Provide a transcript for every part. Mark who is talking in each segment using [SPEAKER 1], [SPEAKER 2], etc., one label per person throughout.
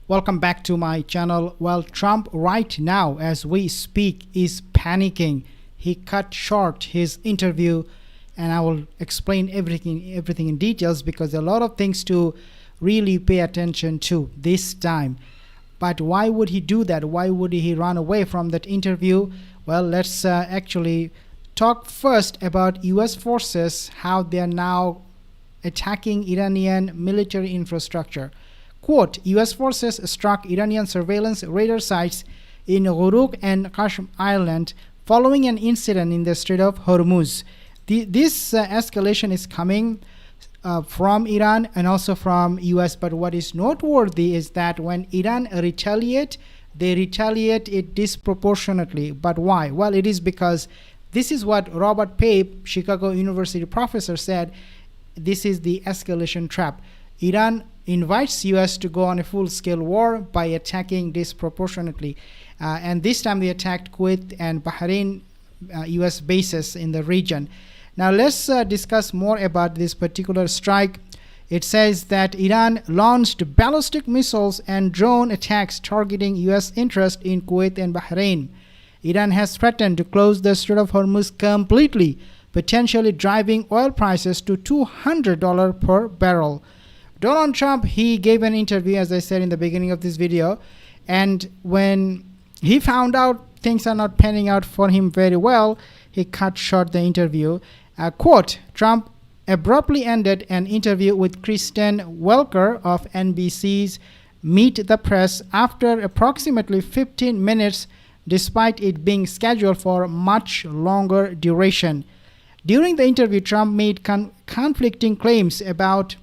[SPEAKER 1] Welcome back to my channel. Well, Trump right now as we speak is panicking. He cut short his interview, and I will explain everything in details because there are a lot of things to really pay attention to this time. But why would he do that? Why would he run away from that interview? Well, let's actually talk first about US forces, how they are now attacking Iranian military infrastructure. Quote, US forces struck Iranian surveillance radar sites in Ghuruk and Qashm Island following an incident in the Strait of Hormuz. This escalation is coming from Iran and also from US, but what is noteworthy is that when Iran retaliate, they retaliate it disproportionately. But why? Well, it is because this is what Robert Pape, Chicago University professor, said. This is the escalation trap. Iran invites US to go on a full-scale war by attacking disproportionately. And this time they attacked Kuwait and Bahrain US bases in the region. Now let's discuss more about this particular strike. It says that Iran launched ballistic missiles and drone attacks targeting US interest in Kuwait and Bahrain. Iran has threatened to close the Strait of Hormuz completely, potentially driving oil prices to $200 per barrel. Donald Trump, he gave an interview, as I said in the beginning of this video, and when he found out things are not panning out for him very well, he cut short the interview. Quote, Trump abruptly ended an interview with Kristen Welker of NBC's Meet the Press after approximately 15 minutes, despite it being scheduled for much longer duration. During the interview, Trump made conflicting claims about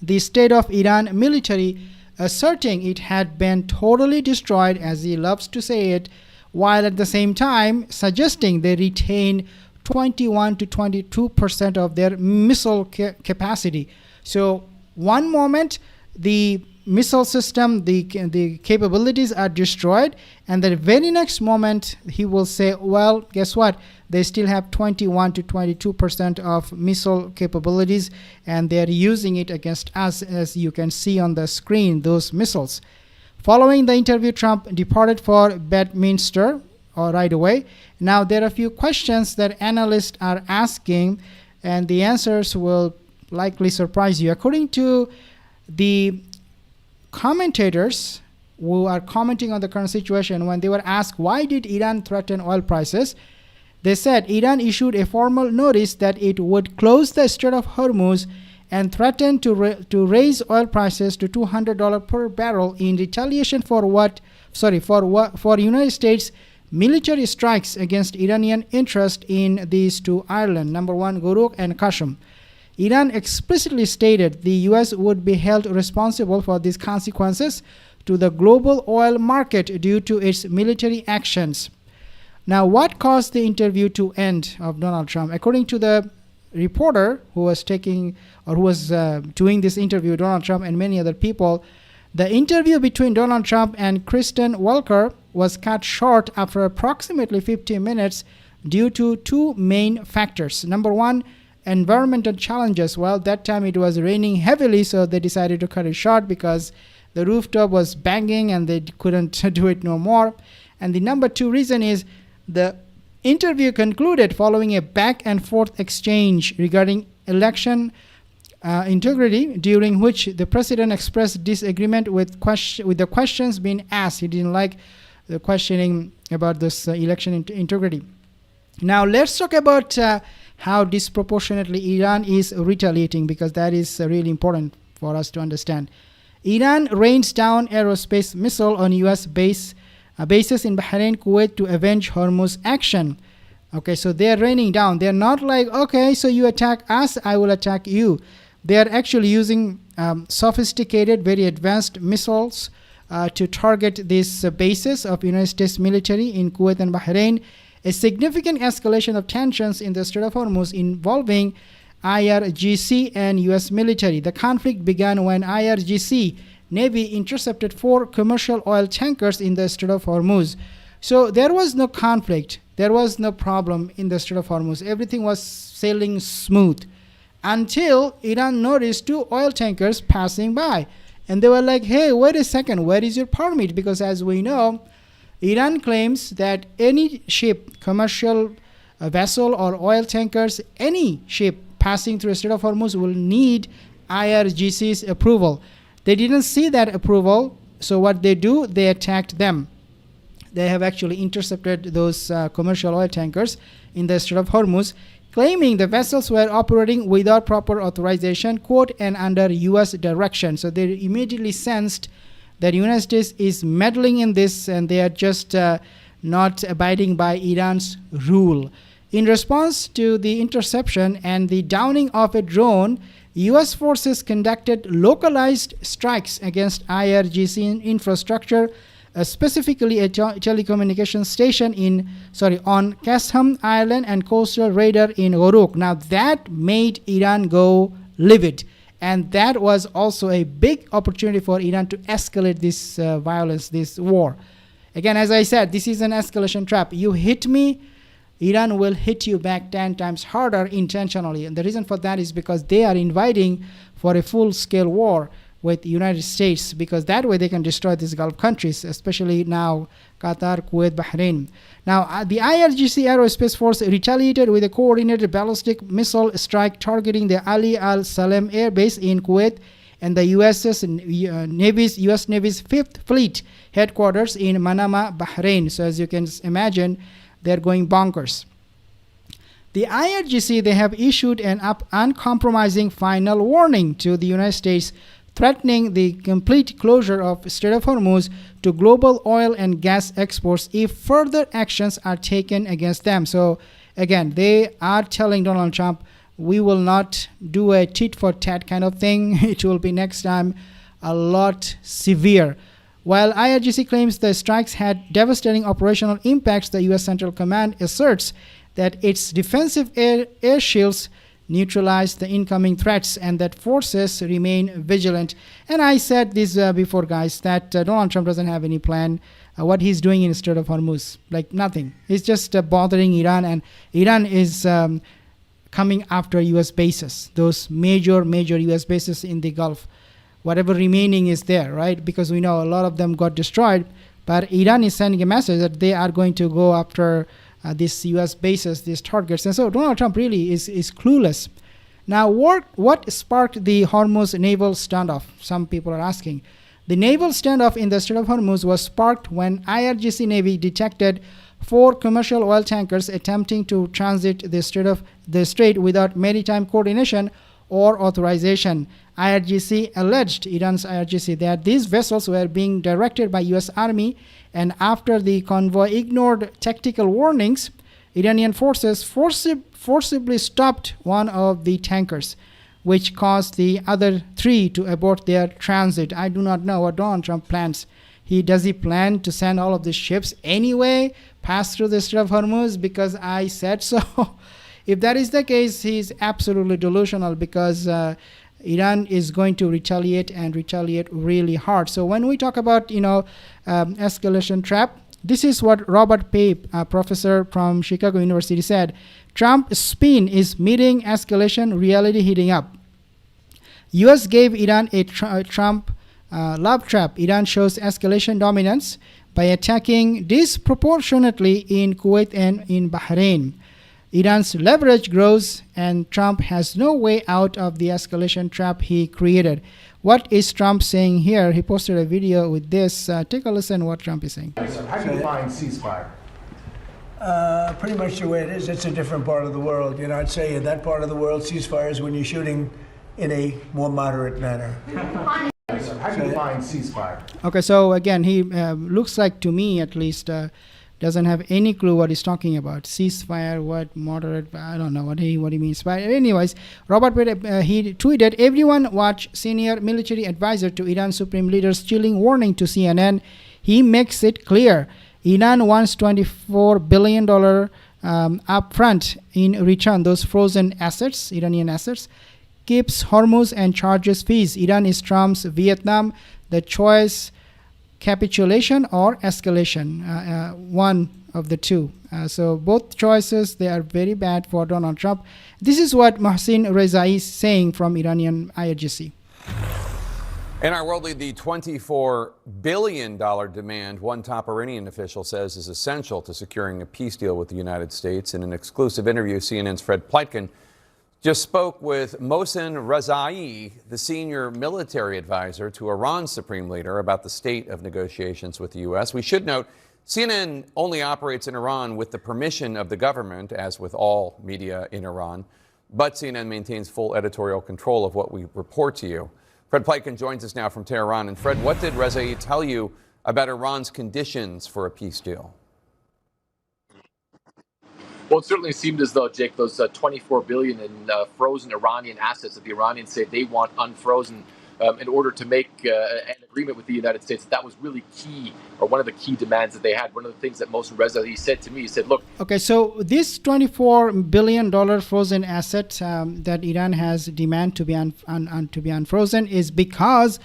[SPEAKER 1] the state of Iran military, asserting it had been totally destroyed, as he loves to say it, while at the same time suggesting they retain 21 to 22% of their missile capacity. So one moment the missile system, the capabilities are destroyed, and the very next moment he will say, well, guess what, they still have 21 to 22% of missile capabilities, and they're using it against us, as you can see on the screen, those missiles. Following the interview, Trump departed for Bedminster right away. Now there are a few questions that analysts are asking, and the answers will likely surprise you. According to the commentators who are commenting on the current situation, when they were asked why did Iran threaten oil prices, they said Iran issued a formal notice that it would close the Strait of Hormuz and threatened to raise oil prices to $200 per barrel in retaliation for United States military strikes against Iranian interest in these two islands, number one, Ghuruk and Qashm. Iran explicitly stated the US would be held responsible for these consequences to the global oil market due to its military actions. Now, what caused the interview to end of Donald Trump? According to the reporter who was doing this interview, Donald Trump and many other people, the interview between Donald Trump and Kristen Welker was cut short after approximately 15 minutes due to two main factors. Number one, environmental challenges. Well, that time it was raining heavily, so they decided to cut it short because the rooftop was banging and they couldn't do it no more. And the number two reason is the interview concluded following a back and forth exchange regarding election integrity, during which the president expressed disagreement with the questions being asked. He didn't like the questioning about this election integrity. Now let's talk about how disproportionately Iran is retaliating, because that is really important for us to understand. Iran rains down aerospace missile on US bases in Bahrain, Kuwait to avenge Hormuz action. Okay, so they're raining down. They're not like, okay, so you attack us, I will attack you. They are actually using sophisticated, very advanced missiles to target these bases of United States military in Kuwait and Bahrain. A significant escalation of tensions in the Strait of Hormuz involving IRGC and US military. The conflict began when IRGC Navy intercepted 4 commercial oil tankers in the Strait of Hormuz. So there was no conflict. There was no problem in the Strait of Hormuz. Everything was sailing smooth until Iran noticed 2 oil tankers passing by. And they were like, hey, wait a second, where is your permit? Because as we know, Iran claims that any ship, commercial vessel or oil tankers, any ship passing through the Strait of Hormuz will need IRGC's approval. They didn't see that approval, so what they do, they attacked them. They have actually intercepted those commercial oil tankers in the Strait of Hormuz, claiming the vessels were operating without proper authorization, quote, and under U.S. direction. So they immediately sensed that the United States is meddling in this, and they are just not abiding by Iran's rule. In response to the interception and the downing of a drone, U.S. forces conducted localized strikes against IRGC infrastructure, specifically a telecommunications station on Qasem Island and coastal radar in Uruk. Now that made Iran go livid, and that was also a big opportunity for Iran to escalate this violence, this war. Again, as I said, this is an escalation trap. You hit me, Iran will hit you back 10 times harder intentionally. And the reason for that is because they are inviting for a full-scale war with the United States, because that way they can destroy these Gulf countries, especially now Qatar, Kuwait, Bahrain. Now, the IRGC Aerospace Force retaliated with a coordinated ballistic missile strike targeting the Ali Al Salem Air Base in Kuwait and the U.S. Navy's 5th Fleet headquarters in Manama, Bahrain. So as you can imagine, they're going bonkers. The IRGC, they have issued an uncompromising final warning to the United States, threatening the complete closure of Strait of Hormuz to global oil and gas exports if further actions are taken against them. So again, they are telling Donald Trump, we will not do a tit-for-tat kind of thing. It will be next time a lot severe. While IRGC claims the strikes had devastating operational impacts, the U.S. Central Command asserts that its defensive air shields neutralize the incoming threats and that forces remain vigilant. And I said this before, guys, that Donald Trump doesn't have any plan. What he's doing in the Strait of Hormuz, like nothing. He's just bothering Iran, and Iran is coming after U.S. bases, those major U.S. bases in the Gulf. Whatever remaining is there, right? Because we know a lot of them got destroyed, but Iran is sending a message that they are going to go after these U.S. bases, these targets. And so Donald Trump really is clueless. Now, what sparked the Hormuz naval standoff? Some people are asking. The naval standoff in the Strait of Hormuz was sparked when IRGC Navy detected 4 commercial oil tankers attempting to transit the strait without maritime coordination or authorization. IRGC alleged, Iran's IRGC, that these vessels were being directed by U.S. Army, and after the convoy ignored tactical warnings, Iranian forces forcibly stopped one of the tankers, which caused the other 3 to abort their transit. I do not know what Donald Trump plans. Does he plan to send all of the ships anyway, pass through the Strait of Hormuz because I said so? If that is the case, he's absolutely delusional, because Iran is going to retaliate and retaliate really hard. So when we talk about, escalation trap, this is what Robert Pape, a professor from Chicago University, said. Trump's spin is meeting escalation, reality heating up. U.S. gave Iran a Trump love trap. Iran shows escalation dominance by attacking disproportionately in Kuwait and in Bahrain. Iran's leverage grows, and Trump has no way out of the escalation trap he created. What is Trump saying here? He posted a video with this. Take a listen what Trump is saying.
[SPEAKER 2] How do you define ceasefire?
[SPEAKER 3] Pretty much the way it is. It's a different part of the world. I'd say in that part of the world, ceasefire is when you're shooting in a more moderate manner.
[SPEAKER 2] How do you define ceasefire?
[SPEAKER 1] Okay, so again, he looks like, to me at least, doesn't have any clue what he's talking about. Ceasefire, what, moderate, I don't know what he means. But anyways, Robert he tweeted, everyone watch senior military advisor to Iran supreme leader's chilling warning to CNN. He makes it clear Iran wants $24 billion upfront in return, those frozen assets, Iranian assets, keeps Hormuz and charges fees. Iran is Trump's Vietnam, the choice capitulation or escalation, one of the two. So both choices, they are very bad for Donald Trump. This is what Mohsin Rezai is saying from Iranian IRGC.
[SPEAKER 4] In our worldly, the $24 billion demand one top Iranian official says is essential to securing a peace deal with the United States. In an exclusive interview, CNN's Fred Pleitgen just spoke with Mohsen Rezai, the senior military advisor to Iran's supreme leader, about the state of negotiations with the U.S. We should note, CNN only operates in Iran with the permission of the government, as with all media in Iran, but CNN maintains full editorial control of what we report to you. Fred Pleitgen joins us now from Tehran. And Fred, what did Rezai tell you about Iran's conditions for a peace deal?
[SPEAKER 5] Well, it certainly seemed as though, Jake, those $24 billion in frozen Iranian assets that the Iranians say they want unfrozen in order to make an agreement with the United States, that was really key, or one of the key demands that they had. One of the things that Mohsen Rezai said to me, he said, look.
[SPEAKER 1] Okay, so this $24 billion frozen asset that Iran has demand to be unfrozen is because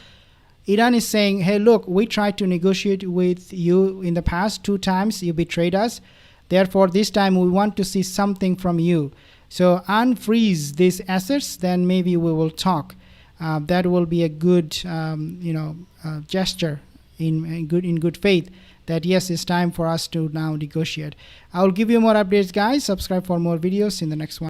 [SPEAKER 1] Iran is saying, hey, look, we tried to negotiate with you in the past 2 times. You betrayed us. Therefore, this time we want to see something from you. So unfreeze these assets, then maybe we will talk. That will be a good, gesture in good faith that yes, it's time for us to now negotiate. I will give you more updates, guys. Subscribe for more videos in the next one.